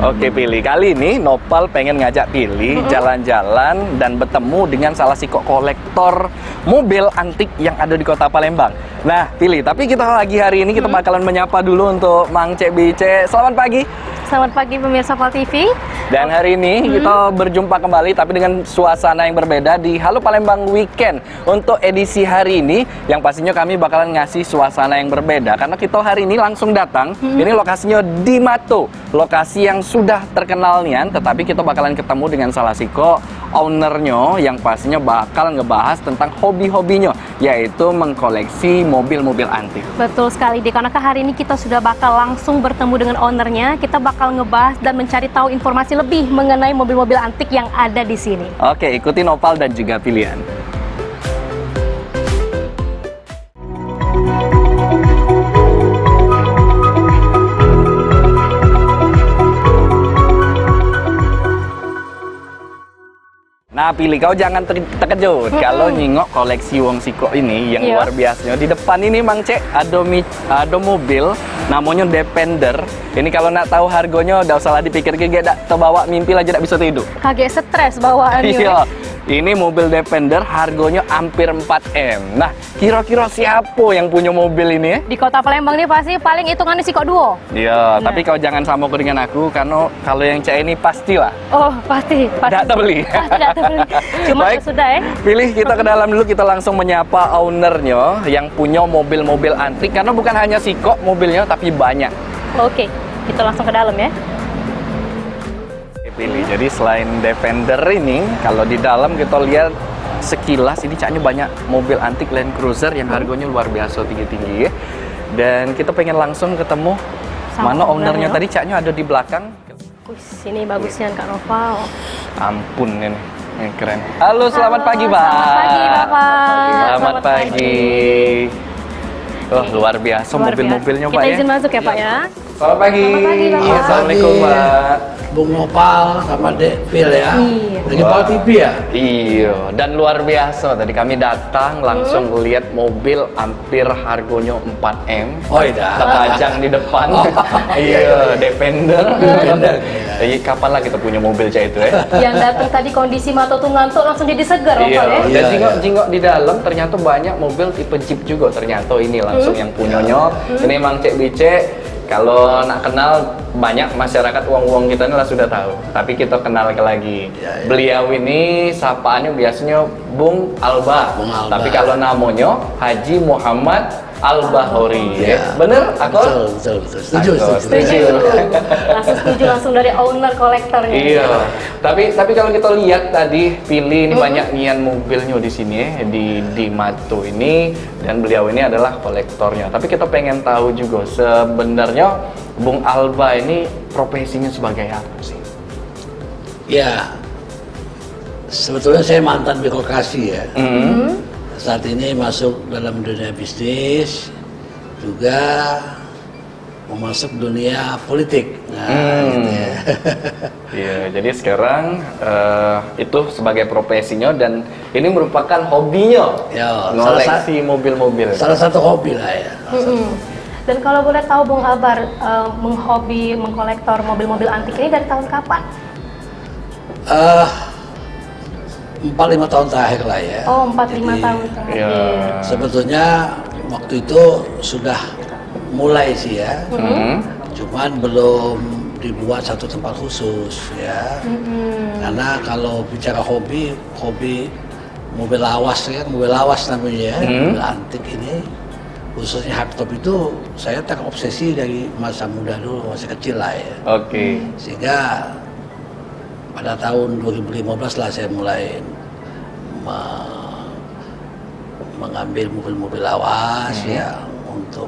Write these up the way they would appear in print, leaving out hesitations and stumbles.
Oke Pilih, kali ini Nopal pengen ngajak Pilih jalan-jalan dan bertemu dengan salah si kolektor mobil antik yang ada di kota Palembang. Nah Pilih, tapi kita hari ini kita bakalan menyapa dulu untuk Mang Cek Bice. Selamat pagi. Selamat pagi pemirsa Pal TV. Dan hari ini kita berjumpa kembali tapi dengan suasana yang berbeda di Halo Palembang Weekend. Untuk edisi hari ini yang pastinya kami bakalan ngasih suasana yang berbeda karena kita hari ini langsung datang. Ini lokasinya di Mato, lokasi yang sudah terkenal nian, tetapi kita bakalan ketemu dengan salah siko ownernya yang pastinya bakal ngebahas tentang hobi-hobinya, yaitu mengkoleksi mobil-mobil antik. Betul sekali, karena hari ini kita sudah bakal langsung bertemu dengan ownernya. Kita bakal ngebahas dan mencari tahu informasi lebih mengenai mobil-mobil antik yang ada di sini. Oke, ikuti Nopal dan juga Pilihan. Nah Pilih, kau jangan terkejut kalau nyingok koleksi wong siko ini yang luar biasanya. Di depan ini Mang Cek ada mobil namanya Defender. Ini kalau nak tahu harganya udah usah dipikir, gak terbawa mimpi lah, tidak bisa tidur. Kaget stres bawaannya. Iya. Ini mobil Defender harganya hampir 4M. Nah, kira-kira siapa yang punya mobil ini? Di kota Palembang ini pasti paling hitungannya siko duo. Iya, tapi kau jangan sama dengan aku karena kalau yang cek ini pastilah. Oh, pasti. Tidak terbeli. Pasti tidak terbeli. Cuma Baik, sudah ya. Pilih, kita ke dalam dulu, kita langsung menyapa ownernya yang punya mobil-mobil antik karena bukan hanya siko mobilnya tapi banyak. Oke, kita langsung ke dalam ya. Pilih. Jadi selain Defender ini, kalau di dalam kita lihat sekilas ini caknya banyak mobil antik Land Cruiser yang harganya luar biasa tinggi-tinggi ya. Dan kita pengen langsung ketemu sama mana ownernya ya. tadi, caknya ada di belakang. Sini bagusnya Kak Noval. Ampun ini keren. Halo, selamat pagi Pak. Selamat pagi Bapak. Selamat pagi. Oh, luar biasa mobil-mobilnya Pak Kita ya. izin masuk ya Pak ya. Selamat pagi. Selamat pagi, Bapak. Assalamualaikum Pak. Bung Nopal sama Dek Phil ya. Iya. Lagi Pal TV ya? Iya, dan luar biasa. Tadi kami datang langsung lihat mobil hampir harganya 4M. Oh iya. Terpajang di depan. Iya, Defender. Defender. Jadi kapan lah kita punya mobil kayak itu ya? Yang datang tadi kondisi mata tuh ngantuk langsung jadi segar Bapak ya. Iya, dan Iya, jingok di dalam ternyata banyak mobil tipe Jeep juga ternyata ini langsung yang punyanya. Ini Mang Cek Bice. Kalau nak kenal banyak masyarakat uang-uang kita ini lah sudah tahu. Tapi kita kenal lagi. Ya. Beliau ini sapaannya biasanya Bung Alba. Bung Alba. Tapi kalau namanya Haji Muhammad Al-Bahori. Ya. Bener, Akor? Betul. Setuju. Setuju. Langsung setuju langsung dari owner kolektornya. Iya. Tapi kalau kita lihat tadi Pilih ini banyak nian mobilnya di sini ya, di Mato ini, dan beliau ini adalah kolektornya. Tapi kita pengen tahu juga sebenarnya Bung Alba ini profesinya sebagai apa sih? Ya, sebetulnya saya mantan birokrasi ya. Saat ini masuk dalam dunia bisnis, juga mau masuk dunia politik. Nah, gitu ya. Iya, jadi sekarang itu sebagai profesinya dan ini merupakan hobinya, Ya, ngoleksi mobil-mobil. Salah satu hobi lah ya. Dan kalau boleh tahu Bung Albar mengkolektor mobil-mobil antik ini dari tahun kapan? 4-5 tahun terakhir lah ya. Oh, 4-5 Jadi, tahun terakhir. Iya. sebetulnya waktu itu sudah mulai sih ya. Cuman belum dibuat satu tempat khusus ya. Karena kalau bicara hobi mobil lawas kan, mobil lawas namanya ya, mobil antik ini khususnya hardtop itu saya terobsesi dari masa muda dulu, masih kecil lah ya. Oke. Sehingga pada tahun 2015 lah saya mulai mengambil mobil-mobil lawas ya untuk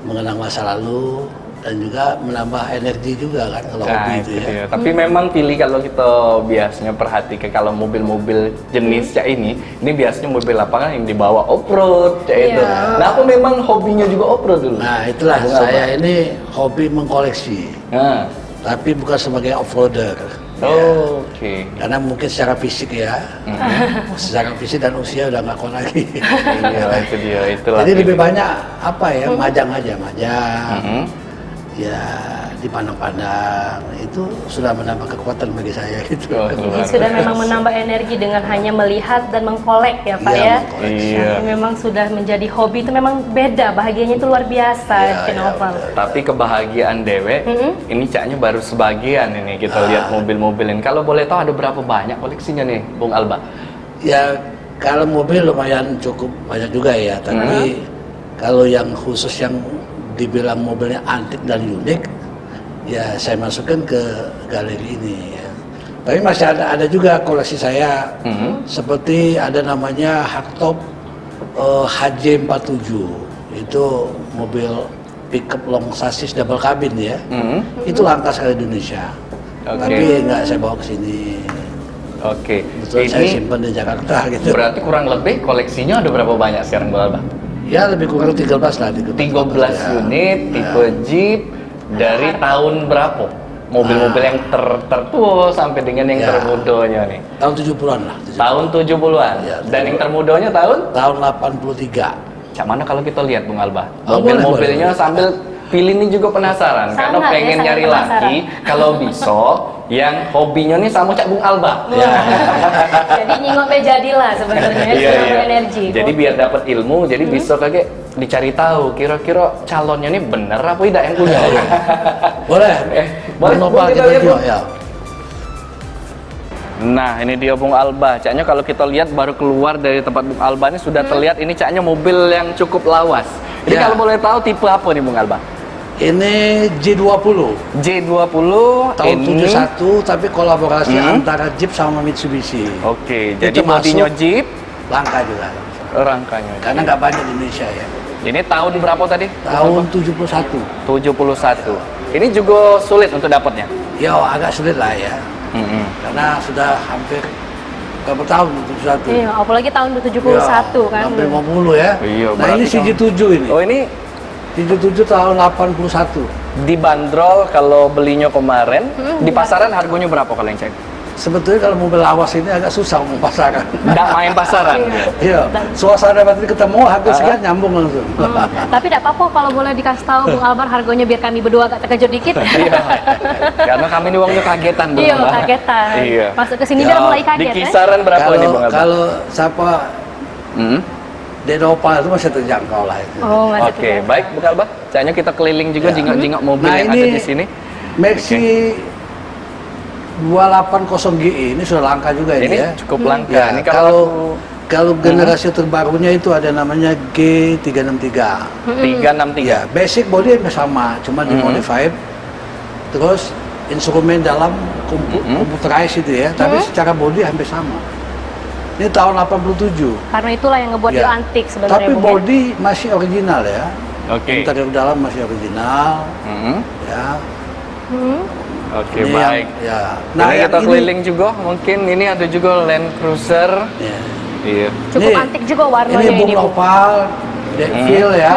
mengenang masa lalu dan juga menambah energi juga kan kalau hobi itu ya. Iya. Tapi memang Pilih kalau kita biasanya perhatikan kalau mobil-mobil jenis kayak ini biasanya mobil lapangan yang dibawa off-road kayak itu. Nah, aku memang hobinya juga off-road dulu. Nah itulah Bung saya Alba. ini hobi mengkoleksi, Nah. tapi bukan sebagai off-roader. Oh, oke. Karena mungkin secara fisik ya, secara fisik dan usia udah nggak kuat lagi. Iya, itu dia, itulah. Jadi lebih banyak apa ya, majang aja, majang. Ya dipandang-pandang itu sudah menambah kekuatan bagi saya gitu. Oh, Jadi sudah memang menambah energi dengan hanya melihat dan mengkolek ya Pak Iya, ya. mengkoleksi. Iya. Jadi memang sudah menjadi hobi itu memang beda, bahagianya itu luar biasa Iya, Cik iya, Noval. betul. Tapi kebahagiaan Dewe, ini caknya baru sebagian ini kita lihat mobil-mobil ini. Kalau boleh tahu ada berapa banyak koleksinya nih, Bung Alba? Ya kalau mobil lumayan cukup banyak juga ya, tapi kalau yang khusus yang dibilang mobilnya antik dan unik, ya saya masukkan ke galeri ini. Ya. Tapi masih ada juga koleksi saya, seperti ada namanya hardtop HJ47, itu mobil pickup long chassis double cabin ya. Itu langka sekali di Indonesia. Oke. Tapi nggak saya bawa ke sini. Oke, Betul, saya ini simpan di Jakarta gitu. berarti kurang lebih koleksinya ada berapa banyak sekarang, Bung Alba? Ya lebih kurang 13 lah. 13 ya. unit, tipe Jeep, dari tahun berapa? Mobil-mobil yang tertua sampai dengan yang Ya. termudanya nih. Tahun 70-an lah. 70. Tahun 70-an. Ya, Dan yang termudanya tahun? Tahun 83. Cak mana kalau kita lihat Bung Alba? Oh, Mobil-mobilnya boleh. sambil pilih ini juga penasaran. Karena Sangat, pengen ya, sangat nyari penasaran. lagi kalau bisa yang hobinya nih sama Cak Bung Alba. Ya. Jadi nyingok jadilah sebenarnya Iya, sudah iya. berenergi. Jadi biar dapat ilmu, jadi bisa kayak dicari tahu kira-kira calonnya ini bener apa tidak yang punya. Boleh. boleh, Bung Nopal, boleh kita kita lihat, tengok, Bung. ya. Nah, ini dia Bung Alba. Caknya kalau kita lihat baru keluar dari tempat Bung Alba ini sudah terlihat ini caknya mobil yang cukup lawas. Ini Ya. kalau boleh tahu tipe apa nih Bung Alba? Ini J20 J20 tahun ini. 71, tapi kolaborasi antara Jeep sama Mitsubishi. Oke, Itu jadi termasuk bodinya Jeep, Langka juga. rangkanya. Karena nggak banyak di Indonesia ya. Ini tahun berapa tadi? Tahun 71. 71. Ini juga sulit untuk dapatnya. Ya agak sulit lah ya. Karena sudah hampir berapa tahun 71. Iya, apalagi tahun 71 Ya, kan. hampir 50 ya. Iya, Nah ini berarti CJ7 ini. Oh, ini 77 tahun 81. dibanderol kalau belinya kemarin di pasaran harganya berapa kalau yang cek? Sebetulnya kalau mobil lawas ini agak susah mau pasaran. Nggak main pasaran. Iya, suasana batin ketemu harga sekian nyambung langsung. Tapi tidak apa-apa kalau boleh dikasih tahu Bung Albar harganya biar kami berdua agak terkejut dikit. Iya. Karena kami ini uangnya kagetan Bung Iya, Alba. kagetan. Iya. Masuk ke sini Ya, dia mulai Di kaget ya. kisaran berapa nih Bung Alba? Kalau siapa Hmm? Denopal itu masih terjangkau lah itu. Oh, masih Oke, terjangkau. baik Bung Alba. Kayaknya kita keliling juga Ya. jingok-jingok mobil Nah, yang ini ada di sini. Maxi 280 GE ini sudah langka juga Ini ini ya. cukup langka. Ya, Ini kalau generasi terbarunya itu ada namanya G363. 363. Ya, basic body hampir sama, cuma dimodify. Terus instrumen dalam computerized itu ya, tapi secara body hampir sama. Ini tahun 87. Karena itulah yang ngebuat Ya. dia antik sebenarnya. Tapi Bung, ya. body masih original ya. Oke. Interior dalam masih original ya. Oke, Ini baik. ya. Nah, yang kita ini- keliling juga, mungkin ini ada juga Land Cruiser. ya. Iya. Cukup Ini- antik juga warnanya Ini Bung ini, Bu. Nopal, Dekville ya.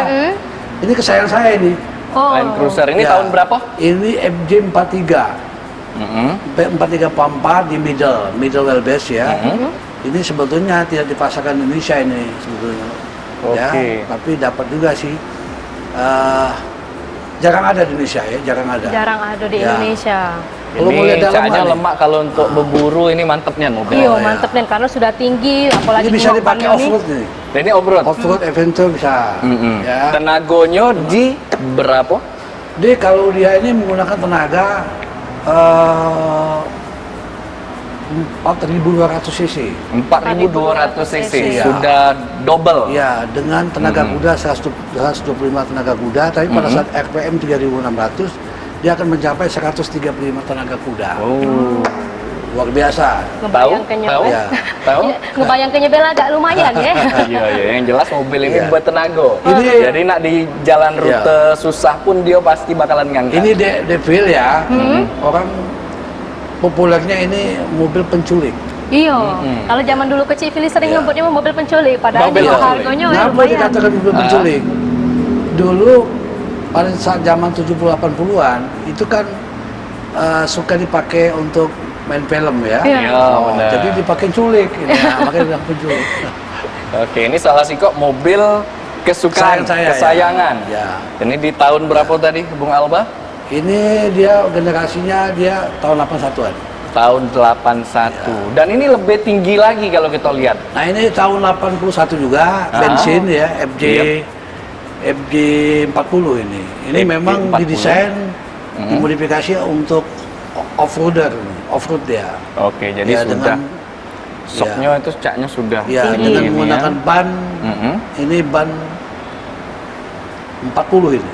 Ini kesayangan saya ini. Oh. Land Cruiser ini Ya. tahun berapa? Ini FJ43. 43 Pampa di middle wheelbase ya. Ini sebetulnya tidak dipasarkan di Indonesia ini sebetulnya. Ya, Oke. tapi dapat juga sih. Jarang ada di Indonesia ya, jarang ada. Jarang ada di Ya. Indonesia. Kalau mau Ini lihat dalamnya caknya nih. lemak kalau untuk berburu ini mantepnya mobil. Iya, Oh, ya. mantep nih karena sudah tinggi, apalagi Ini bisa nyokapnya dipakai nih. off-road nih. Dan ini off-road. Off-road adventure bisa. Ya. Tenagonya di berapa? Dia kalau dia ini menggunakan tenaga 4.200 cc. 4.200 cc. Iya. Sudah double. Ya, dengan tenaga kuda 125 tenaga kuda, tapi pada saat RPM 3.600 dia akan mencapai 135 tenaga kuda. Oh. Luar biasa. Ngebayangkannya. Tahu? Ya. Tahu? Ngebayangkannya Bella agak lumayan ya. Iya, iya. Yang jelas mobil ini Iya. buat tenaga. Ini- Jadi nak di jalan rute susah pun dia pasti bakalan ngangkat. Ini Deville ya, orang populernya ini mobil penculik. Iya. Kalau zaman dulu kecil Fili sering Iya. nyebutnya mobil penculik, padahal Mobil juga penculik. harganya ya Kenapa lumayan. dikatakan mobil penculik? Dulu pada saat zaman 70-80-an itu kan suka dipakai untuk main film ya. Iya. Iya, benar. Jadi dipakai culik, ini. Nah, makanya bilang penculik. Oke, ini salah sih kok mobil kesukaan, Kesayangan saya, kesayangan. ya. Ini di tahun berapa tadi, Bung Alba? Ini dia generasinya dia tahun 81-an. Tahun 81. Dan ini lebih tinggi lagi kalau kita lihat. Nah ini tahun 81 juga, bensin ya, FJ FJ 40 ini. Ini FJ memang 40. didesain, dimodifikasi untuk off-roader, off-road dia. Oke, jadi Ya, sudah dengan- shocknya itu caknya sudah Ya, tinggi dengan ini menggunakan ya. ban, Mhm. ini ban 40 ini.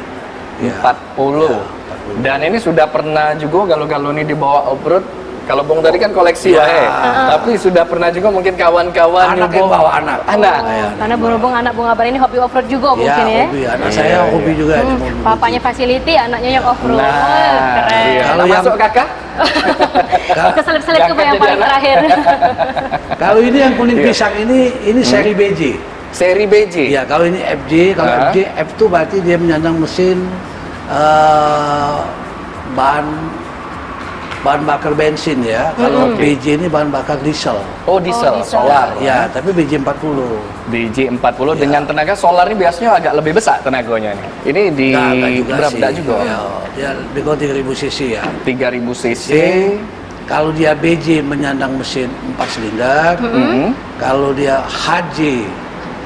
Ya. 40. Ya, 40. Dan ini sudah pernah juga kalau ini dibawa off-road. Kalau Bung tadi kan koleksi Ya. wae. Tapi sudah pernah juga mungkin kawan-kawan Anak yang bawa anak. Anak. Ya. Karena berhubung anak Bung Abar ini hobi off-road juga Ya, mungkin ya. hobi. Anak Iya, saya iya. hobi juga. di mobil-mobil. Papanya facility, anaknya yang off-road. Wah, Nah, keren. iya. Kalau Nah, yang- masuk kakak. Keselip-selip Yang ke yang jadi paling anak. terakhir. Kalau ini yang kuning Iya. pisang ini seri BJ. Seri BJ. Iya, kalau ini FJ, kalau Ah. FJ, F itu berarti dia menyandang mesin bahan bakar bensin ya. Kalau BJ ini bahan bakar diesel. Oh, diesel, Oh, diesel. solar. Ya, tapi BJ 40. BJ 40 Ya. dengan tenaga solar ini biasanya agak lebih besar tenaganya nih. Ini di Nggak juga berapa sih. enggak juga? Ya, dia lebih kurang 3000 cc ya. 3000 cc. Kalau dia BJ menyandang mesin 4 silinder. Mhm. Kalau dia HJ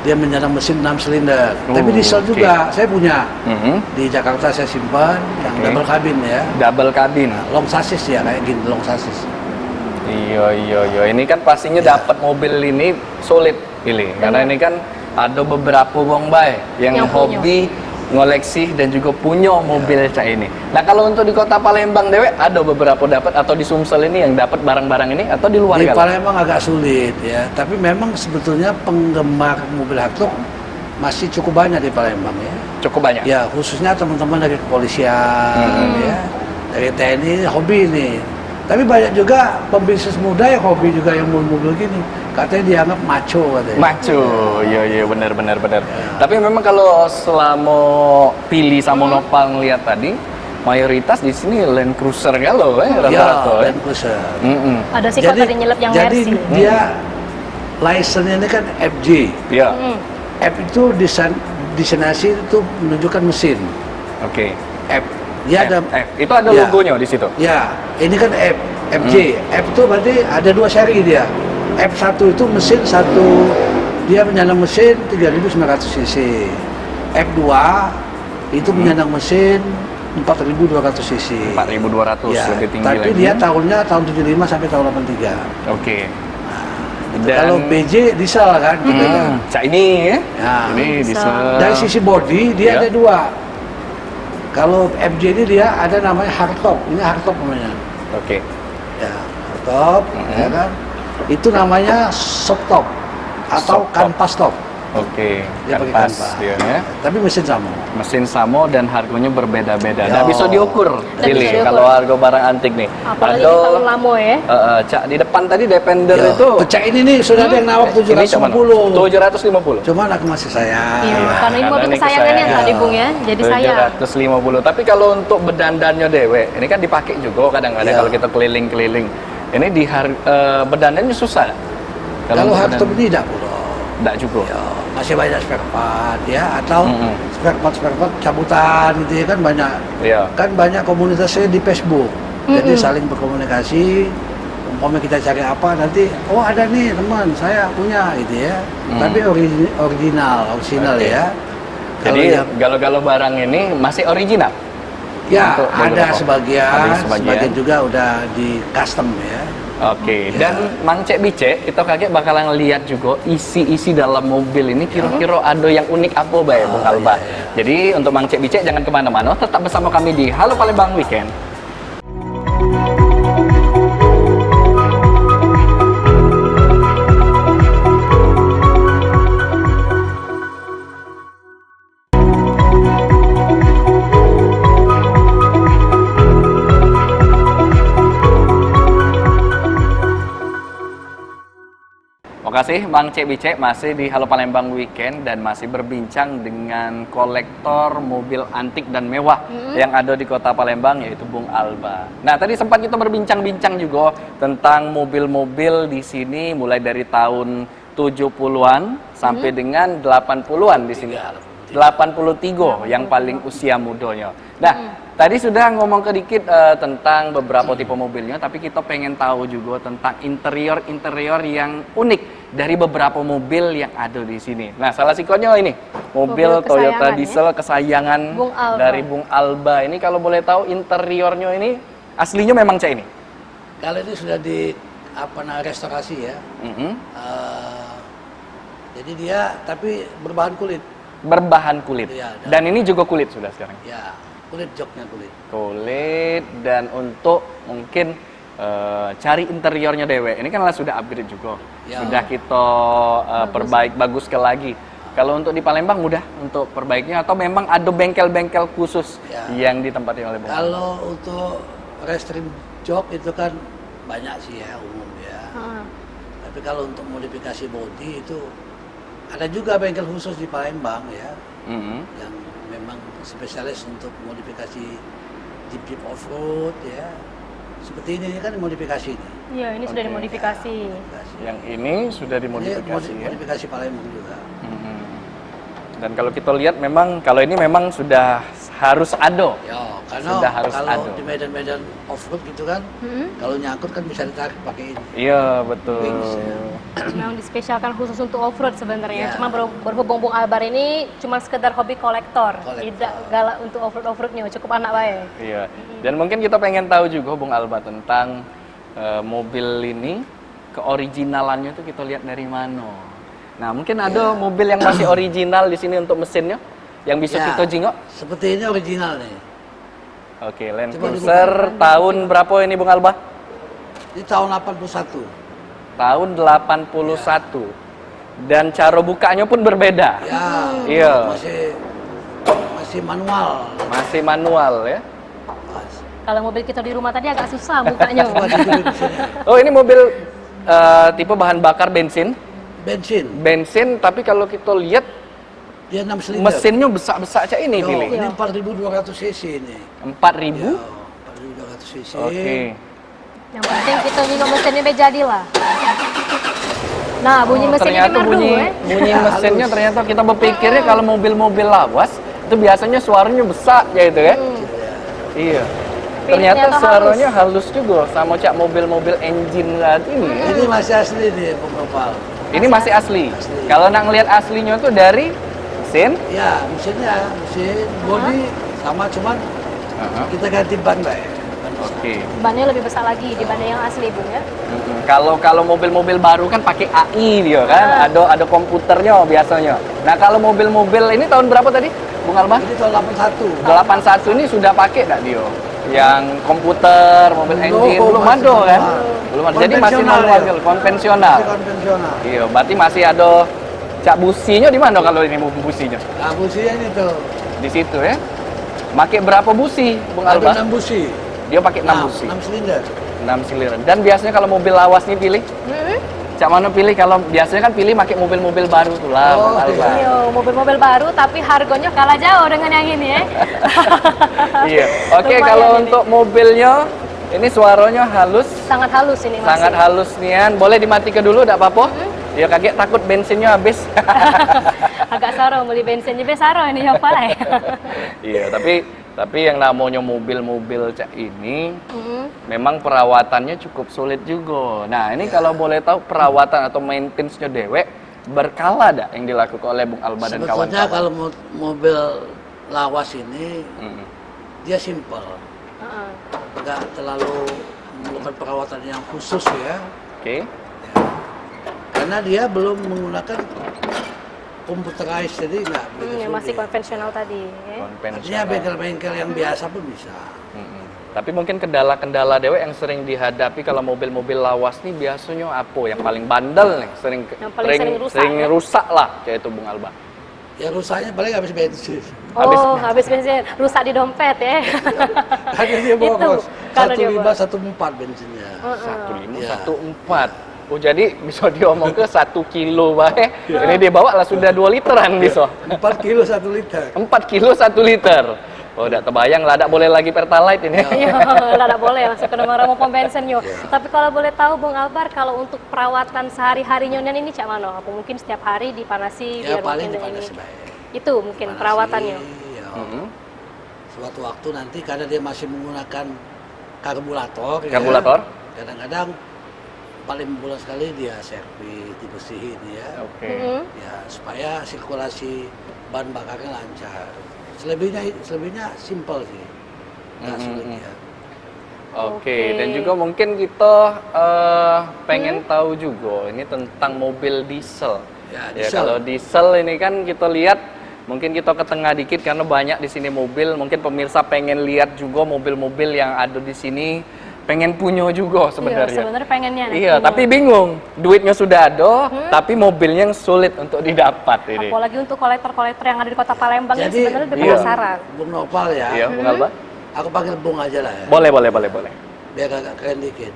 dia menyandang mesin 6 silinder. Oh, Tapi diesel oke. juga. Saya punya. Mhm. Di Jakarta saya simpan yang Oke. double cabin ya. Double cabin. Long chassis ya kayak gini, long chassis. Iya. Ini kan pastinya Ya. dapat mobil ini sulit pilih karena ini kan ada beberapa wong bae yang Yang hobi ngoleksi dan juga punya mobil cak ini. Nah, kalau untuk di Kota Palembang dewe ada beberapa dapat atau di Sumsel ini yang dapat barang-barang ini atau di luar Di kali? Palembang agak sulit ya, tapi memang sebetulnya penggemar mobil hardtop masih cukup banyak di Palembang ya. Cukup banyak. Ya khususnya teman-teman dari kepolisian ya, dari TNI hobi ini. Tapi banyak juga pembisnis muda yang hobi juga yang mobil-mobil gini. Katanya dianggap macho katanya. Macu, iya benar. Tapi memang kalau selama pilih sama Nopal ngeliat tadi, mayoritas di sini Land Cruiser galau Ya, rata-rata. Land Cruiser. Mm-mm. Ada sih kok tadi nyelip yang jadi Mercy. dia license-nya ini kan FJ. Iya. F itu destinasi itu menunjukkan mesin. Oke. F. Dia ada F. Itu ada Ya. logonya di situ. Ya, ini kan FJ. F itu berarti ada 2 seri dia. F1 itu mesin satu, dia menyandang mesin 3900 cc. F2 itu menyandang mesin 4200 cc. 4200 Ya, lebih tinggi tapi lagi. dia tahunnya tahun 75 sampai tahun 83. Oke. Gitu. Kalau BJ diesel kan gitu kan. Cak ini ya. Ya. Ini diesel. Dari sisi body dia Ya. ada 2. Kalau FJ ini dia ada namanya hardtop. Ini hardtop namanya. Oke. Ya, hardtop, ya kan. Itu namanya softtop atau Softtop. canvas top. Oke. Dia pakai Kanvas canvas. dia ya. Tapi mesin sama. Mesin samo dan harganya berbeda-beda. Ya. Nah, bisa diukur. Dan Pilih bisa diukur. kalau harga barang antik nih. Apalagi di tahun lama ya. Cak di depan tadi Defender Ya, itu pecah ini nih sudah ada yang nawak ini cuman 750. 750. Cuman aku masih sayang. Iya, karena ini mobil Karena ini kesayangannya kesayangan. tadi Bung ya. Jadi saya 750. Tapi kalau untuk bedandannya dewe, ini kan dipakai juga kadang-kadang Iya. kalau kita keliling-keliling. Ini di bedandannya susah. Kalau untuk hardtop ini tidak perlu. enggak juga. Ya, masih banyak spare part ya atau Mm-mm. spare part cabutan gitu ya kan banyak. Iya. Kan banyak komunitasnya di Facebook. Jadi saling berkomunikasi. Umpamanya kita cari apa nanti, oh ada nih teman saya punya gitu ya. Tapi original Oke. ya. Kalau Jadi yang- galau-galau barang ini masih original. ya untuk ada beberapa. sebagian, Ada sebagian. sebagian juga udah di custom ya. Oke, Ya. dan Mang Cek Bicek, kita kaget bakalan lihat juga isi-isi dalam mobil ini kira-kira ada yang unik apa Bay, Bung Alba. Jadi untuk Mang Cek Bicek jangan kemana-mana, tetap bersama kami di Halo Palembang Weekend. Makasih Bang Cek Bicek masih di Halo Palembang Weekend dan masih berbincang dengan kolektor mobil antik dan mewah yang ada di Kota Palembang yaitu Bung Alba. Nah, tadi sempat kita berbincang-bincang juga tentang mobil-mobil di sini mulai dari tahun 70-an sampai dengan 80-an di sini. 83 yang paling usia mudanya. Nah, tadi sudah ngomong sedikit tentang beberapa tipe mobilnya, tapi kita pengen tahu juga tentang interior yang unik dari beberapa mobil yang ada di sini. Nah, salah satunya ini, mobil Toyota diesel kesayangan Bung Alba. dari Bung Alba. Ini kalau boleh tahu interiornya ini aslinya memang kayak ini. Kalau ini sudah di restorasi ya. Jadi dia tapi berbahan kulit. Berbahan kulit. Iya, dan ini juga kulit sudah sekarang. Ya, kulit joknya kulit. Kulit, dan untuk mungkin cari interiornya dewe. Ini kan sudah upgrade juga. Ya. Sudah kita perbaik bagus sekali lagi. Kalau untuk di Palembang mudah untuk perbaiknya atau memang ada bengkel-bengkel khusus yang ditempati oleh Bung? Kalau untuk restrim jok itu kan banyak sih ya umum ya. Tapi kalau untuk modifikasi bodi itu ada juga bengkel khusus di Palembang ya, yang memang spesialis untuk modifikasi jeep off-road ya. Seperti ini kan modifikasi ini. Iya, ini sudah dimodifikasi. Yang ini sudah dimodifikasi ini modifikasi Palembang juga. Dan kalau kita lihat memang kalau ini memang sudah harus ada. Ya, karena Sudah harus kalau ada. di medan-medan off-road gitu kan, kalau nyangkut kan bisa ditarik pakai ini. Iya, betul. Wings, ya. Memang dispesialkan khusus untuk off-road sebenarnya. Ya. Cuma berhubung Bung Albar ini cuma sekedar hobi kolektor. Kolektor. Tidak galak untuk off-roadnya, cukup anak baik. Iya. Dan mungkin kita pengen tahu juga Bung Alba tentang mobil ini, keoriginalannya itu kita lihat dari mana. Nah, mungkin ada mobil yang masih original di sini untuk mesinnya yang bisa kita jingok. Seperti ini original nih. Oke, Land Cruiser tahun berapa ini Bung Alba? Ini tahun 81. Tahun 81. Dan cara bukanya pun berbeda. Ya. Iya. Masih manual. Masih manual ya. Kalau mobil kita di rumah tadi agak susah bukanya. Oh, ini mobil tipe bahan bakar bensin. Bensin. Tapi kalau kita lihat Dia 6 silinder. mesinnya besar-besar cak ini pilih. Ini 4.200 cc ini. 4.000? Ya, 4.200 cc. Oke. Yang penting kita nino mesinnya be jadilah. Nah, bunyi mesinnya Ternyata merdu bunyi mesinnya ternyata kita berpikirnya kalau mobil-mobil lawas itu biasanya suaranya besar ya itu ya. Iya. Ternyata suaranya halus juga sama cak mobil-mobil engine saat ini. Ini masih asli nih, Bung Gopal. Ini masih asli. Kalau nak ngelihat aslinya tuh dari mesin. Ya, mesin bodi sama, cuman kita ganti ban lah ya. Oke. Bannya lebih besar lagi dibanding yang asli, Bung ya. Kalau mobil-mobil baru kan pakai AI dia kan, ada komputernya biasanya. Nah, kalau mobil-mobil ini tahun berapa tadi, Bung Alba? Ini tahun 81. 81 ini sudah pakai enggak dia? Yang komputer, mobil engine belum ada kan? Belum ada. Jadi masih manual, konvensional. Masih konvensional. Iya, berarti masih ada cak businya di mana kalau ini businya? Nah, businya ini tuh. Di situ ya. Pakai berapa busi, Bung Alba? Ada 6 busi. Dia pakai 6 busi. 6 silinder. 6 silinder. Dan biasanya kalau mobil lawas nih pilih? Cak mana pilih? Kalau biasanya kan pilih pakai mobil-mobil baru tuh lah, Bung Alba. Iya, mobil-mobil baru tapi harganya kalah jauh dengan yang ini ya. Iya. Oke, Lumayan kalau ini. untuk mobilnya ini suaranya halus. Sangat halus ini masih. Sangat halus nian. Boleh dimatikan dulu enggak apa-apa? Ya kaget takut bensinnya habis. Agak saro beli bensinnya be saro ini ya Pak. Iya, tapi yang namanya mobil-mobil cak ini memang perawatannya cukup sulit juga. Nah, ini kalau boleh tahu perawatan atau maintenance-nya dewek berkala dak yang dilakukan oleh Bung Alba dan Sebetulnya kawan-kawan? kalau mobil lawas ini dia simple. Nggak terlalu memerlukan perawatan yang khusus ya. Oke. Karena dia belum menggunakan computerized, jadi nggak begitu sulit. Masih konvensional tadi ya. Artinya Konvensional. bengkel-bengkel yang biasa pun bisa. Tapi mungkin kendala-kendala dewek yang sering dihadapi kalau mobil-mobil lawas nih biasanya apa yang paling bandel nih, Yang paling sering rusak, sering ya? rusak lah kayak itu Bung Alba. Ya rusaknya paling habis bensin. Habis bensin, rusak di dompet ya. Karena dia boros. kalau dia 1.5, 1.4 bensinnya. 1.5, 1.4. Oh, jadi bisa diomong ke 1 kilo bae. Ini dia bawa lah sudah 2 literan bisa. 4 kilo 1 liter. 4 kilo 1 liter. Oh, udah terbayang lah, tidak boleh lagi Pertalite ini. Iya, tidak boleh langsung ke nomor pom bensin yo. Tapi kalau boleh tahu Bung Albar, kalau untuk perawatan sehari-harinya ini cak mana? Apa mungkin setiap hari dipanasi Ya biar paling mungkin dipanasi ini? baik. Itu mungkin Dipanasi, perawatannya. ya. Mhm. Suatu waktu nanti karena dia masih menggunakan karburator, Karburator? ya, kadang-kadang paling bulan sekali dia servis, dibersihin ya, Oke. ya supaya sirkulasi bahan bakarnya lancar. Selebihnya simple sih, nggak sulit ya. Oke, dan juga mungkin kita pengen tahu juga ini tentang mobil diesel. Ya, Ya, diesel. kalau diesel ini kan kita lihat, mungkin kita ke tengah dikit karena banyak di sini mobil. Mungkin pemirsa pengen lihat juga mobil-mobil yang ada di sini, pengen punya juga Iya, sebenarnya. sebenarnya pengennya. Iya, tapi bingung. Duitnya sudah ada, tapi mobilnya yang sulit untuk didapat ini. Apalagi untuk kolektor-kolektor yang ada di Kota Palembang ini Jadi sebenarnya udah iya. penasaran. Bung Nopal ya, Iya, Bung Alba? aku panggil Bung aja lah ya, Boleh, boleh. biar agak keren dikit.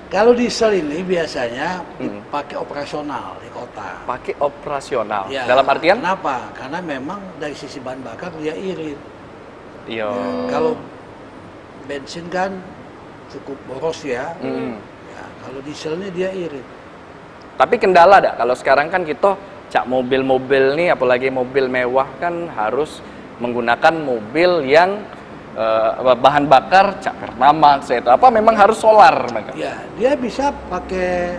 Kalau diesel ini biasanya dipakai operasional di kota. Pakai operasional. Ya, Dalam artian? Kenapa? Karena memang dari sisi bahan bakar dia irit. Iya. Kalau bensin kan cukup boros ya. Hmm. Ya, kalau dieselnya dia irit. Tapi kendala dak kalau sekarang kan kita cak mobil-mobil nih, apalagi mobil mewah kan harus menggunakan mobil yang bahan bakar cak Pertamax itu apa memang harus solar mereka. Ya, dia bisa pakai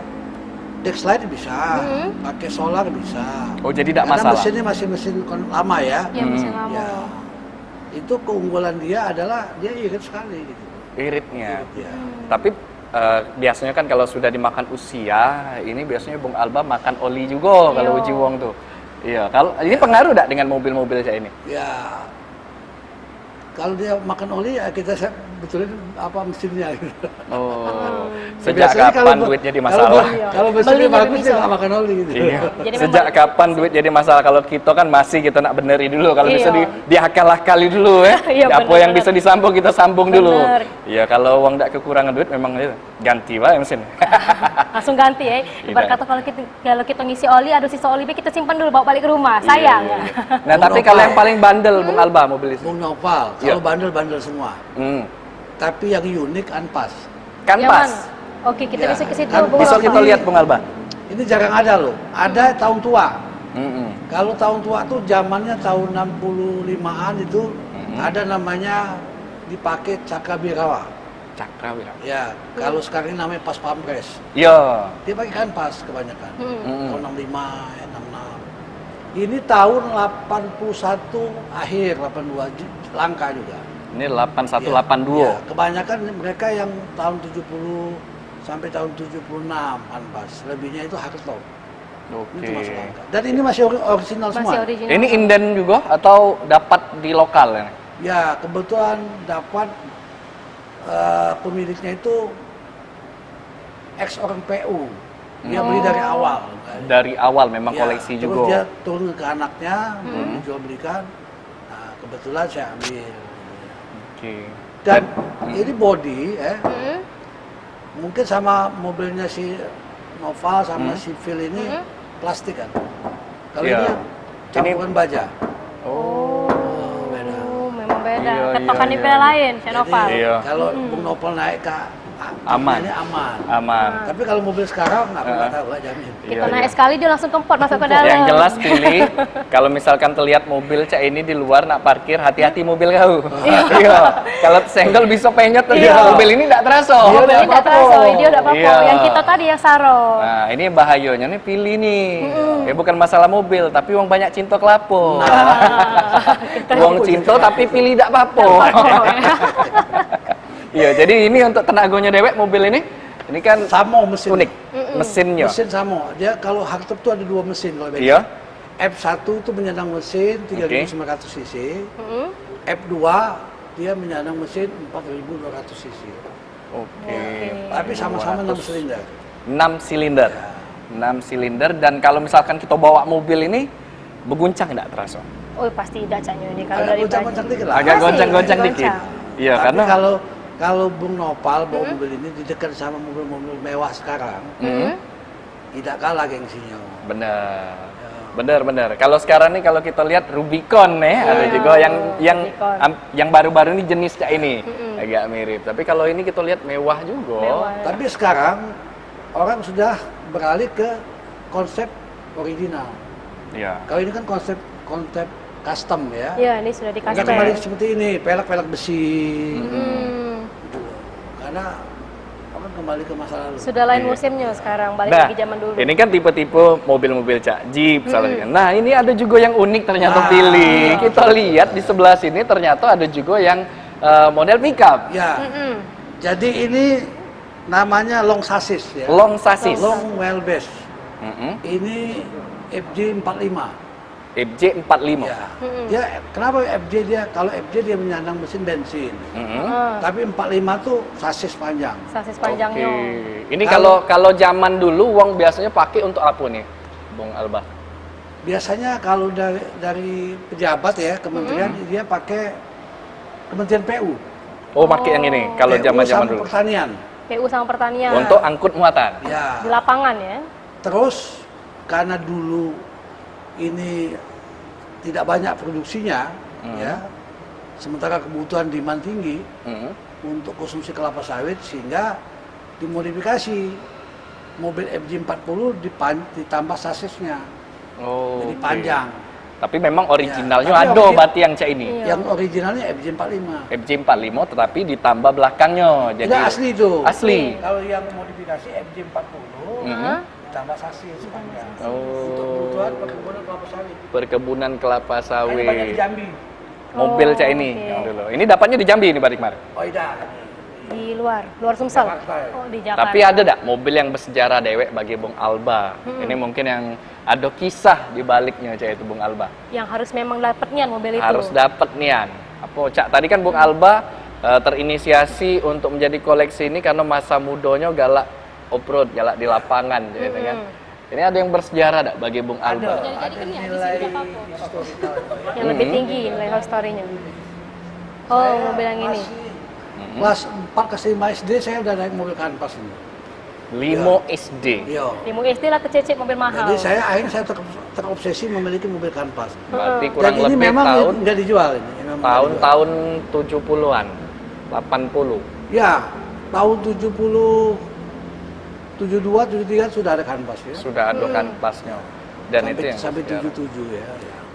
Dexlite bisa, pakai solar bisa. Oh, jadi tidak Karena masalah. mesinnya masih mesin lama ya. Ya, mesin lama. Ya. Itu keunggulan dia adalah dia irit sekali gitu. Iritnya. Ya. Tapi biasanya kan kalau sudah dimakan usia, ini biasanya Bung Alba makan oli juga kalau Iya. uji wong tuh. Iya, kalau ini pengaruh dak dengan mobil-mobil kayak ini? Ya, kalau dia makan oli ya kita betulin apa mesinnya gitu. Oh, sejak Biasanya kapan duit jadi masalah? Kalau mesinnya Belinya bagus bisa. dia nggak makan oli gitu. Iya. Jadi Sejak kapan duit jadi masalah? Kalau kita kan masih kita nak beneri dulu. Kalau bisa Iya. diakal-akali dulu ya. Iya, Apa yang bener-bener. bisa disambung kita sambung dulu. Bener. Iya, kalau uang tidak kekurangan duit memang itu ganti lah mesin. Langsung ganti ya. Ibarat Iya. kata kalau kita ngisi oli, ada sisa oli kita simpan dulu bawa balik ke rumah. Sayang. Iya, iya. Nah, tapi Bung kalau Nopal. yang paling bandel Bung Alba mobil itu. Bung Nopal, Iya. kalau bandel-bandel semua. Tapi yang unik Anpas. Kan Yang pas. mana? Oke, kita Ya, bisa ke situ. kan Bung Bisa Nopal. kita lihat Bung Alba. Ini jarang ada loh. Ada tahun tua. Mm-mm. Kalau tahun tua tuh zamannya tahun 65-an itu ada namanya dipakai Cakabirawa. Cakrawira. Ya, kalau sekarang ini namanya Pas Pampres. Iya. Dia pakai Anpas kebanyakan. Mm. Tahun 65, 66. Ini tahun 81 akhir 82 langka juga. Ini 8182. Ya, kebanyakan mereka yang tahun 70 sampai tahun 76 Anpas. Lebihnya itu Harto. Oke. Itu masuk langka. Dan ini masih original semua. Masih original. Ini inden juga atau dapat di lokal ini? Ya, kebetulan dapat pemiliknya itu ex orang PU. Dia beli dari awal. Dari awal memang Ya, koleksi terus juga. dia turun ke anaknya, dijual belikan. Nah, kebetulan saya ambil. Oke. Dan ini body, Hmm. mungkin sama mobilnya si Noval sama si Phil ini plastik kan. Kalau Iya. ini campuran baja. Oh. Beda. Oh, memang beda. Iya, Ketokan iya, di iya. beda lain, Chenoval. Jadi, Iya. kalau Bung Novel naik ke Aman. ini aman. Aman. Tapi kalau mobil sekarang nggak tahu, nggak jamin. Kita Iya, naik iya. sekali dia langsung kempot masuk ke dalam. Yang jelas pilih kalau misalkan terlihat mobil cak ini di luar nak parkir, hati-hati mobil kau. Iya. Kalau senggol bisa penyet aja. Iya. Mobil ini tidak terasa. Iya, Mobil nggak ini tidak apa-apa. terasa, dia tidak apa-apa. Iya. Yang kita tadi yang saro. Nah, ini bahayanya nih pilih nih. Ya bukan masalah mobil, tapi uang banyak cinta kelapo. Uang cinta tapi pilih tidak apa-apa. Iya, jadi ini untuk tenaganya dewek mobil ini. Ini kan Sama mesin. unik mesinnya. Mesin sama. Dia kalau hardtop tuh ada dua mesin kalau bensin. Iya. F1 itu menyandang mesin 3.900 cc. F2 dia menyandang mesin 4.200 cc. Oke. Tapi sama-sama 6 silinder. 6 silinder. 6 silinder dan kalau misalkan kita bawa mobil ini berguncang tidak terasa. Oh, pasti dacanya ini kalau Agak dari goncang-goncang dikit lah. Agak Masih, goncang-goncang agak dikit. goncang. Iya, Tapi karena kalau Bung Nopal bawa mobil ini di dekat sama mobil-mobil mewah sekarang, tidak kalah gengsinya. benar. Benar. Kalau sekarang nih kalau kita lihat Rubicon nih ada juga Rubicon. yang baru-baru ini jenis kayak ini agak mirip. Tapi kalau ini kita lihat mewah juga. Mewah. Tapi sekarang orang sudah beralih ke konsep original. Iya. Kalau ini kan konsep custom ya. Iya, ini sudah dikasih. Nggak kembali seperti ini, pelek-pelek besi. Hmm. Gitu. Karena akan kembali ke masa lalu. Sudah lain Iya. musimnya sekarang, balik Nah, lagi zaman dulu. ini kan tipe-tipe mobil-mobil Jeep salah satunya. Nah, ini ada juga yang unik ternyata pilih. Kita lihat di sebelah sini ternyata ada juga yang model pickup. Ya. Mm-mm. Jadi ini namanya long chassis ya. Long chassis. Long wheelbase. Mm-mm. Ini FJ45. FJ45. Ya. Dia kenapa FJ dia? Kalau FJ dia menyandang mesin bensin. Mm-mm. Tapi 45 tuh chassis panjang. Sasis panjangnya. Oke. Ini kalau zaman dulu uang biasanya pakai untuk apa nih, Bung Alba? Biasanya kalau dari pejabat ya kementerian dia pakai Kementerian PU. Oh, pakai yang ini kalau PU zaman-zaman sama dulu. pertanian. PU sama pertanian. Untuk angkut muatan. Ya. Di lapangan ya. Terus karena dulu ini tidak banyak produksinya, ya, sementara kebutuhan demand tinggi Mm-mm. untuk konsumsi kelapa sawit sehingga dimodifikasi mobil FJ40 ditambah sasisnya, Oh. jadi oke. panjang. Tapi memang originalnya tapi ada origi- berarti yang cak ini. Iya. Yang originalnya FJ45. FJ45 tetapi ditambah belakangnya. Jadi Tidak asli itu. Asli. Kalau yang modifikasi FJ40 Mhm. ditambah sasis panjang. Untuk Oh. kebutuhan perkebunan kelapa sawit. Perkebunan kelapa Ini banyak di sawit. Jambi. Mobil cak ini. oke. yang dulu. Ini dapatnya di Jambi ini Pak Rikmar. Oh iya. Di luar Sumsel. Jakarta ya. Oh, di Jakarta. Tapi ada tak mobil yang bersejarah dewek bagi Bung Alba? Ini mungkin yang ada kisah di baliknya cak itu Bung Alba. Yang harus memang dapetnya mobil itu. Harus dapat nian. Apa cak tadi kan Bung Alba terinisiasi untuk menjadi koleksi ini karena masa mudanya galak off-road, galak di lapangan gitu kan. Ini ada yang bersejarah tak bagi Bung Alba? Ada nilai historical. Yang lebih tinggi nilai whole story-nya. Oh, mobil yang ini. Kelas 4 ke 5 SD saya udah naik mobil kanvas ini. 5 SD. Iya. Di MUSD lah kececek mobil mahal. Jadi akhirnya saya terobsesi memiliki mobil kanvas. Berarti Dan kurang ini lebih memang tahun nggak dijual ini. Memang nggak dijual. tahun-tahun 70-an, 80. Ya, tahun 70, 72, 73 sudah ada kanvas ya. Sudah ada kanvasnya. Dan itu yang sampai bersejarah. 77 ya.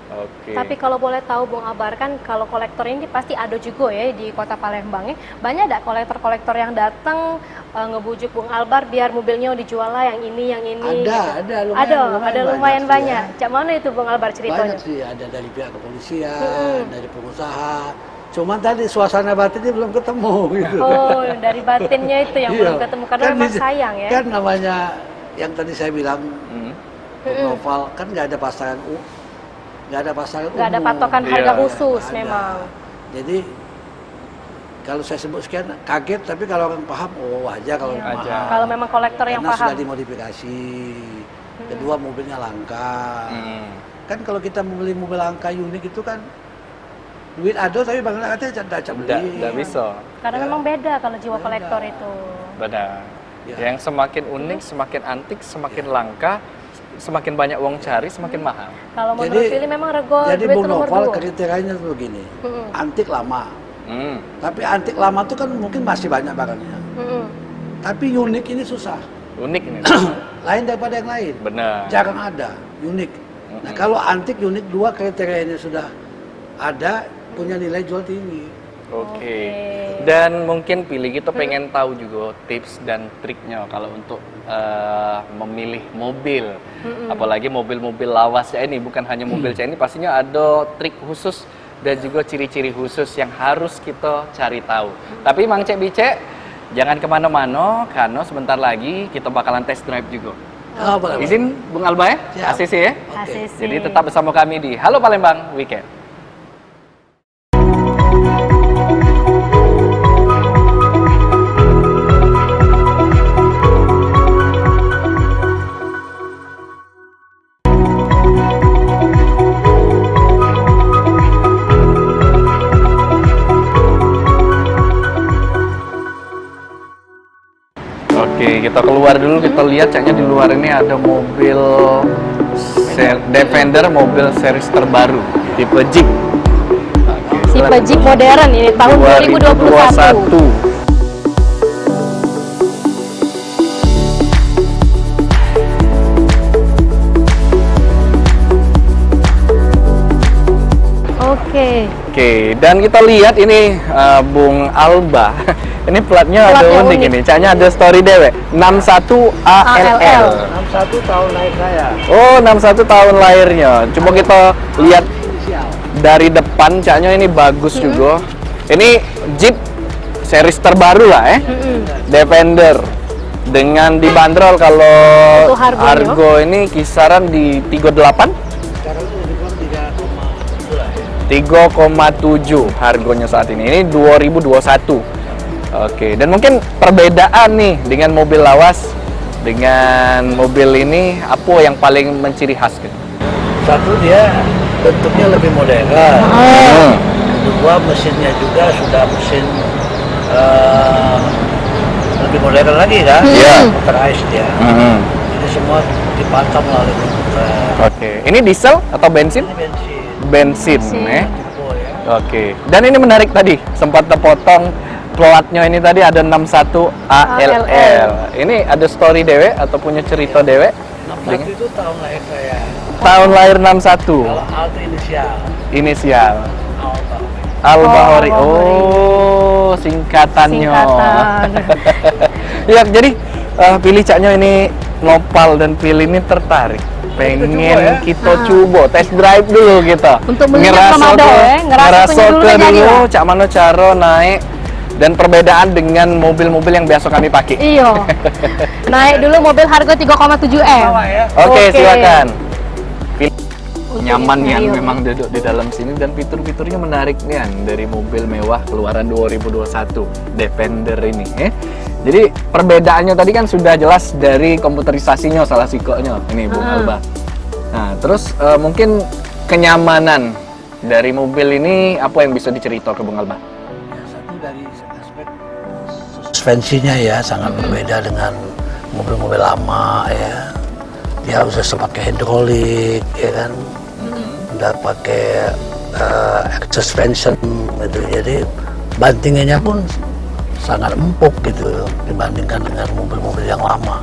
Oke. Tapi kalau boleh tahu Bung Albar, kan kalau kolektor ini pasti ada juga ya di kota Palembang ya. Banyak ada kolektor-kolektor yang datang ngebujuk Bung Albar biar mobilnya dijual lah yang ini gitu. Ada lumayan banyak. Ya. Cak mana itu Bung Albar ceritanya? Banyak sih, ada dari pihak kepolisian, dari pengusaha. Cuman tadi suasana batinnya belum ketemu gitu. Oh, dari batinnya itu yang Iya. belum ketemu karena Kan memang di- sayang ya. Kan namanya yang tadi saya bilang Hmm. novel kan nggak ada pasangan nggak ada pasangan Nggak ada umum. patokan Iya. harga khusus Ada. memang. Jadi kalau saya sebut sekian kaget, tapi kalau orang paham, oh wajar kalau Iya. mahal. Wajar. Kalau memang kolektor yang Karena paham. sudah dimodifikasi. Kedua mobilnya langka. Hmm. Kan kalau kita membeli mobil langka unik itu kan duit ada tapi bagaimana katanya tidak beli. Tidak bisa. Karena Ya. memang beda kalau jiwa Beda. kolektor itu. Benar. Ya. Yang semakin unik, semakin antik, semakin langka, semakin banyak uang cari, semakin mahal. Kalau menurut Pilih memang rego jadi duit Bung nomor Noval 2. kriterianya tuh begini. Antik lama. Hmm. Tapi antik lama tuh kan mungkin masih banyak barangnya. Tapi unik ini susah. Unik ini. Lain daripada yang lain. Benar. Jarang ada unik. Nah, kalau antik unik dua kriterianya sudah ada, punya nilai jual tinggi. Oke. Dan mungkin Pilih kita pengen tahu juga tips dan triknya kalau untuk memilih mobil. Apalagi mobil-mobil lawas ya ini, bukan hanya mobil ini, pastinya ada trik khusus dan juga ciri-ciri khusus yang harus kita cari tahu. Tapi Mang Cek Bicek, jangan kemana-mana karena sebentar lagi kita bakalan test drive juga. Oh, boleh, boleh. Izin Bung Alba ya, Siap. ACC ya. Oke. ACC. Jadi tetap bersama kami di Halo Palembang Weekend. Oke, kita keluar dulu, kita lihat kayaknya di luar ini ada mobil Defender, mobil series terbaru tipe Jeep. Tipe Jeep modern ini tahun 2021. Oke, dan kita lihat ini Bung Alba. Ini platnya ada Platnya unik unik. ini. Caknya ada story dewe. 61 ALL. 61 tahun lahir saya. Oh, 61 tahun lahirnya. Coba kita lihat dari depan, caknya ini bagus juga. Ini Jeep series terbaru lah Defender. Dengan dibanderol kalau Untuk harganya? harga ini kisaran di 38. Sekarang itu dibilang 3,7 lah ya. 3,7 harganya saat ini. Ini 2021. Oke, dan mungkin perbedaan nih dengan mobil lawas dengan mobil ini apa yang paling menciri khas gitu? Satu, dia bentuknya lebih modern. Hmm. Kedua, mesinnya juga sudah mesin lebih modern lagi kan? Iya. Motorized dia. Hmm. Ini semua dipantau melalui komputer. Oke, ini diesel atau bensin? Ini bensin. Bensin, Bensin. Turbo ya. Oke, dan ini menarik tadi, sempat terpotong platnya ini tadi ada 61 ALL. Ini ada story dewe atau punya cerita dewe? 61 itu tahun lahir saya. Tahun lahir 61. Kalau Al itu inisial. Inisial. Al Al-Bahari. Bahri. Oh, singkatannya. Singkatan. Ya, jadi pilih caknya ini Nopal dan pilih ini tertarik. Pengen coba ya. kita coba test drive dulu kita. Untuk mengingat Ramadan ya, ngerasa dulu ke aja dulu lah. cak mana cara naik dan perbedaan dengan mobil-mobil yang biasa kami pakai. Iya. Naik dulu mobil harga 3,7 M. Bawa ya. Oke, Oke. silakan. Pilih. Untuk Nyaman ya interior. memang duduk di dalam sini dan fitur-fiturnya menarik nih dari mobil mewah keluaran 2021 Defender ini. Jadi perbedaannya tadi kan sudah jelas dari komputerisasinya salah sikonya ini Bung Alba. Nah terus mungkin kenyamanan dari mobil ini apa yang bisa dicerita ke Bung Alba? Ya, satu dari aspek suspensinya ya sangat berbeda dengan mobil-mobil lama ya. Dia harus pakai hidrolik ya kan, udah pakai exhaust suspension gitu. Jadi bantingannya pun sangat empuk gitu dibandingkan dengan mobil-mobil yang lama.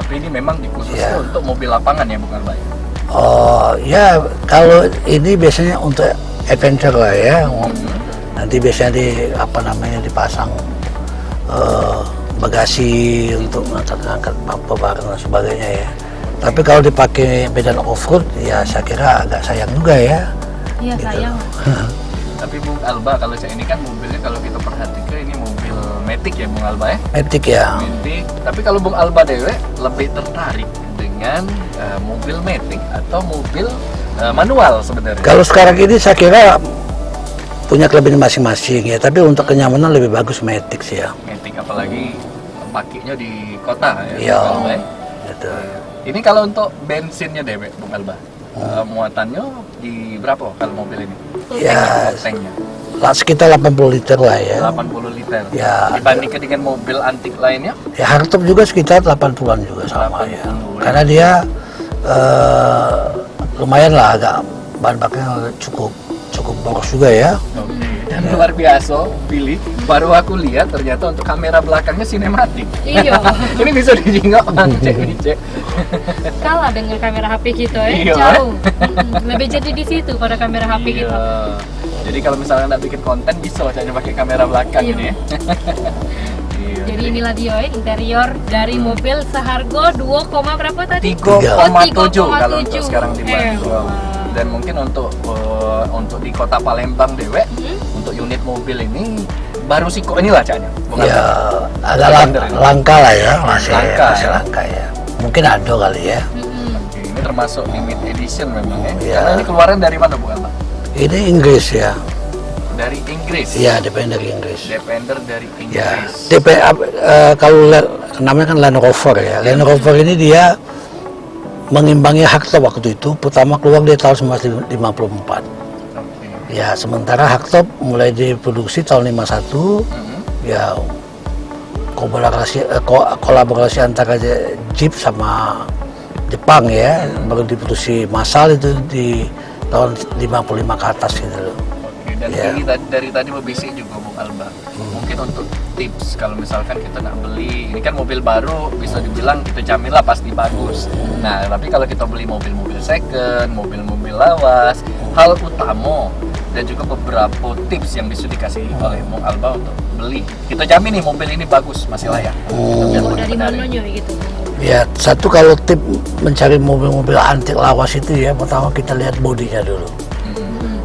Tapi ini memang dikhususkan Ya. untuk mobil lapangan ya Bung Alba? Oh ya, kalau ini biasanya untuk adventure lah ya. Nanti biasanya dipasang bagasi untuk ngangkat barang dan sebagainya ya. Tapi kalau dipakai medan off-road ya saya kira agak sayang juga ya. Iya, sayang. Tapi Bung Alba kalau saya ini kan mobilnya kalau kita perhatikan ini mobil Matic ya Bung Alba ya? Matic ya. Matic. Tapi kalau Bung Alba dewe lebih tertarik dengan mobil Matic atau mobil manual sebenarnya? Kalau sekarang ini saya kira punya kelebihan masing-masing ya. Tapi untuk kenyamanan lebih bagus Matic sih ya. Matic apalagi pakainya di kota ya. Iya. Bung Alba ya? Gitu. Ini kalau untuk bensinnya dewe Bung Alba, muatannya di berapa kalau mobil ini? Ya Tanknya sekitar 80 liter lah ya. 80 liter. Ya. Dibandingkan dengan mobil antik lainnya? Ya hardtop juga sekitar 80-an juga sama 80. ya. Karena dia lumayan lah, agak bahan bakarnya cukup boros juga ya. Oke. Dan luar biasa, pilih. Baru aku lihat ternyata untuk kamera belakangnya sinematik. Iya. Ini bisa dijingok, cek. Kalah dengan kamera HP kita ya, Iya. jauh. Lebih jadi di situ pada kamera HP kita. Jadi kalau misalnya nggak bikin konten bisa caranya pakai kamera belakang Iya. ini ya. Iya. Jadi inilah dia ya, interior dari mobil seharga 2, berapa tadi? 3,7 Oh, kalau untuk sekarang dibanderol. Dan mungkin untuk di kota Palembang dewe, untuk unit mobil ini baru sih kok inilah caknya. Ya agak Defender ini. langka lah ya, masih Langka, langka ya. Mungkin ada kali ya. Oke, ini termasuk limited edition memang ya. Iya. Karena ini keluaran dari mana Bu Alba? Ini Inggris ya. Dari Inggris. Iya, Defender Inggris. Defender dari Ya, Inggris. kalau namanya kan Land Rover ya. Land Rover ini dia mengimbangi hardtop waktu itu. Pertama keluar di tahun 1954. Oke. Ya, sementara hardtop mulai diproduksi tahun 51. Ya, kolaborasi antara Jeep sama Jepang ya, baru diproduksi massal itu di tahun 55 ke atas gitu loh. Oke, dan Ya. ini dari tadi berbisik juga Bung Alba. Mungkin untuk tips kalau misalkan kita nak beli, ini kan mobil baru bisa dibilang kita jamin lah pasti bagus. Nah, tapi kalau kita beli mobil-mobil second, mobil-mobil lawas, hal utama dan juga beberapa tips yang bisa dikasih oleh Bung Alba untuk beli. Kita jamin nih mobil ini bagus, masih layak. Oh, dari mananya gitu? Ya, satu kalau tip mencari mobil-mobil antik lawas itu ya, pertama kita lihat bodinya dulu.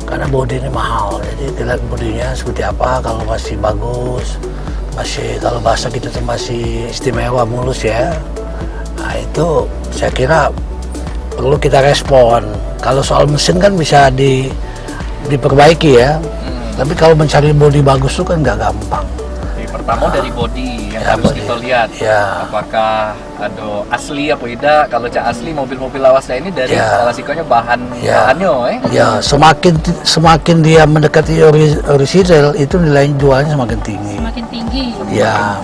Karena bodi ini mahal, jadi kita lihat bodinya seperti apa. Kalau masih bagus, masih kalau bahasa kita tuh masih istimewa, mulus ya. Nah itu saya kira perlu kita respon. Kalau soal mesin kan bisa diperbaiki ya. Tapi kalau mencari bodi bagus itu kan nggak gampang. Pertama dari bodi yang Ya, harus bodi. kita lihat, Ya. apakah ada asli apa tidak. Kalau cak asli mobil-mobil lawasnya ini dari Ya. klasikonya bahannya, Ya, semakin dia mendekati original itu nilai jualnya semakin tinggi. Semakin tinggi. Ya,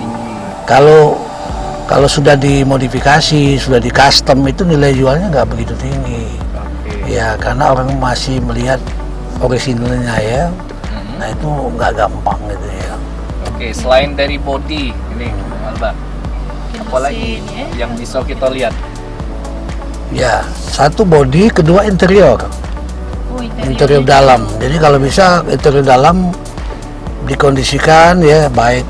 kalau sudah dimodifikasi, sudah di custom itu nilai jualnya nggak begitu tinggi. Oke. Ya, karena orang masih melihat originalnya ya. Nah itu nggak gampang gitu ya. Oke, selain dari bodi ini, Bung Alba, apalagi mesin, ya. yang bisa kita lihat? Ya, satu bodi, kedua interior. Oh, Interior dalam. Jadi kalau bisa interior dalam dikondisikan ya, baik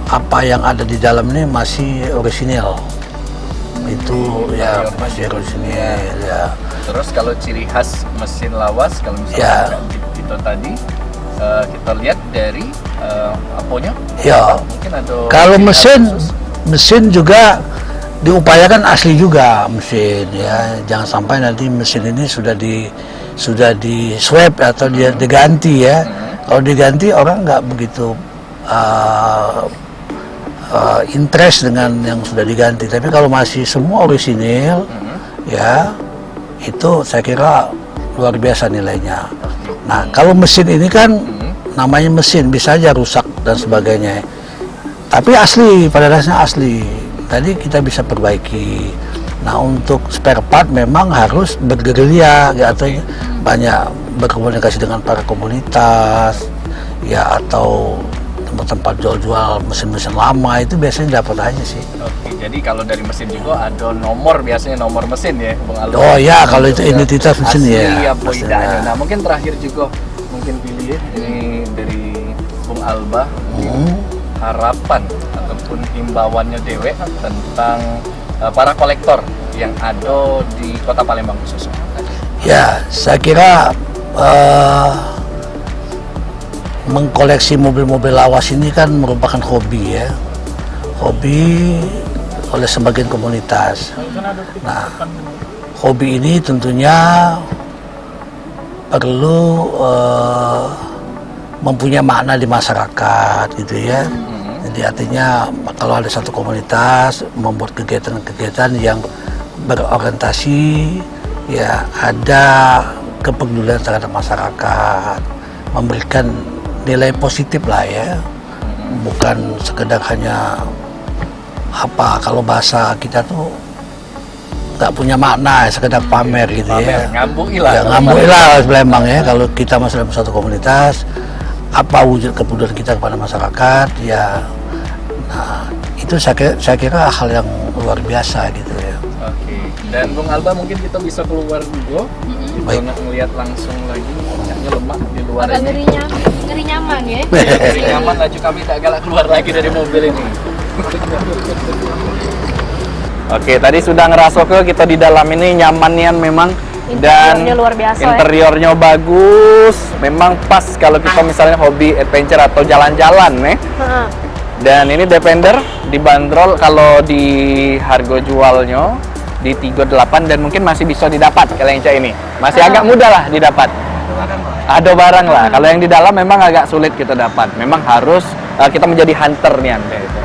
apa yang ada di dalam ini masih orisinil. Itu ya masih orisinil ya. Terus kalau ciri khas mesin lawas, kalau Ya. misalnya itu tadi kita lihat dari apanya? Ya. Mungkin ada. Kalau ciri khas khusus. mesin juga diupayakan asli juga mesin ya. Jangan sampai nanti mesin ini sudah di swap atau dia diganti ya. Kalau diganti orang nggak begitu interest dengan yang sudah diganti. Tapi kalau masih semua orisinil ya itu saya kira luar biasa nilainya. Nah kalau mesin ini kan namanya mesin bisa aja rusak dan sebagainya. Tapi asli, pada dasarnya asli. Tadi kita bisa perbaiki. Nah untuk spare part memang harus bergerilya, ya, atau banyak berkomunikasi dengan para komunitas, ya atau tempat-tempat jual-jual mesin-mesin lama itu biasanya dapat aja sih. Oke, jadi kalau dari mesin juga ada nomor, biasanya nomor mesin ya, Bung Aldo. Oh ya, kalau itu identitas mesin asli ya. apa Asli, tidaknya. ya. Nah mungkin terakhir juga mungkin pilih ini dari Bung Alba, harapan ataupun himbauannya Dewe tentang para kolektor yang ada di Kota Palembang khususnya. Ya, saya kira mengkoleksi mobil-mobil lawas ini kan merupakan hobi ya. Hobi oleh sebagian komunitas. Nah, hobi ini tentunya perlu mempunyai makna di masyarakat gitu ya. Jadi artinya kalau ada satu komunitas membuat kegiatan-kegiatan yang berorientasi ya ada kepedulian terhadap masyarakat, memberikan nilai positif lah ya, bukan sekedar hanya apa kalau bahasa kita tuh nggak punya makna, sekedar pamer gitu ya. Ngambui lah. Ya ngambui lah Palembang ya. Kalau kita masuk dalam satu komunitas, apa wujud kepedulian kita kepada masyarakat ya. Nah itu saya kira hal yang luar biasa gitu ya. Oke. Dan Bung Alba mungkin kita bisa keluar dulu. Kita Baik. ngelihat langsung lagi, kayaknya lemak di luar Agak ini. ngeri nyaman ya. Jadi nyaman, laju kami tak galak keluar lagi dari mobil ini. Oke, tadi sudah ngerasa ke kita di dalam ini nyamannya memang dan Interiornya luar biasa, ya. interiornya bagus. Memang pas kalau kita misalnya hobi adventure atau jalan-jalan nih. Heeh. Dan ini Defender dibanderol kalau di harga jualnya di 38 dan mungkin masih bisa didapat kalau yang cak ini. Masih agak mudah lah didapat. Ada barang lah. Kalau yang di dalam memang agak sulit kita dapat. Memang harus kita menjadi hunter nih Anda itu.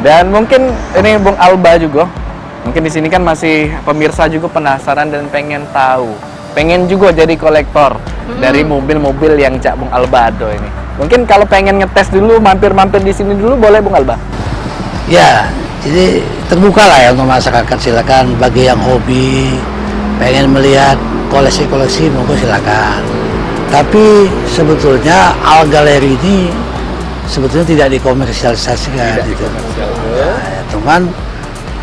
Dan mungkin ini Bung Alba juga. Mungkin di sini kan masih pemirsa juga penasaran dan pengen tahu. Pengen juga jadi kolektor dari mobil-mobil yang Cak Bung Alba ada ini. Mungkin kalau pengen ngetes dulu, mampir-mampir di sini dulu boleh Bung Alba? Ya, jadi terbuka lah ya untuk masyarakat, silakan. Bagi yang hobi, pengen melihat koleksi-koleksi, monggo silakan. Tapi sebetulnya Al Galeri ini sebetulnya tidak dikomersialisasikan gitu. Nah, ya, cuman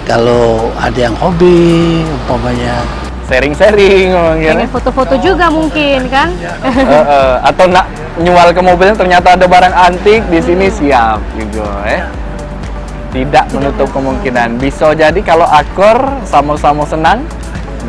kalau ada yang hobi, umpamanya sharing-sharing mungkin. Pengen foto-foto juga mungkin kan? Atau nak nyual ke mobilnya ternyata ada barang antik di sini, siap juga Tidak menutup kemungkinan. Bisa jadi kalau akor sama-sama senang,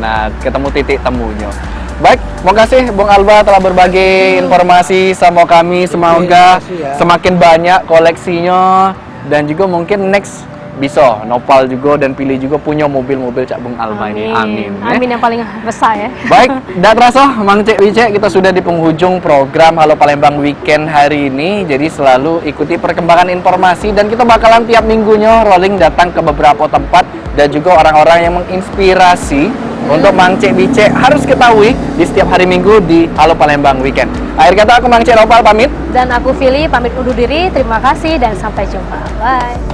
nah ketemu titik temunya. Baik, terima kasih Bung Alba telah berbagi informasi sama kami. Semoga semakin banyak koleksinya dan juga mungkin next bisa nopal juga dan pilih juga punya mobil-mobil Cak Bung Alba ini. Amin. Amin yang paling besar ya. Baik, dak terasa Mang Cek Wicek, kita sudah di penghujung program Halo Palembang Weekend hari ini. Jadi selalu ikuti perkembangan informasi dan kita bakalan tiap minggunya rolling datang ke beberapa tempat dan juga orang-orang yang menginspirasi untuk Mang Cek Wicek harus ketahui di setiap hari Minggu di Halo Palembang Weekend. Akhir kata aku Mang Cek Nopal pamit. Dan aku Vili pamit undur diri. Terima kasih dan sampai jumpa. Bye.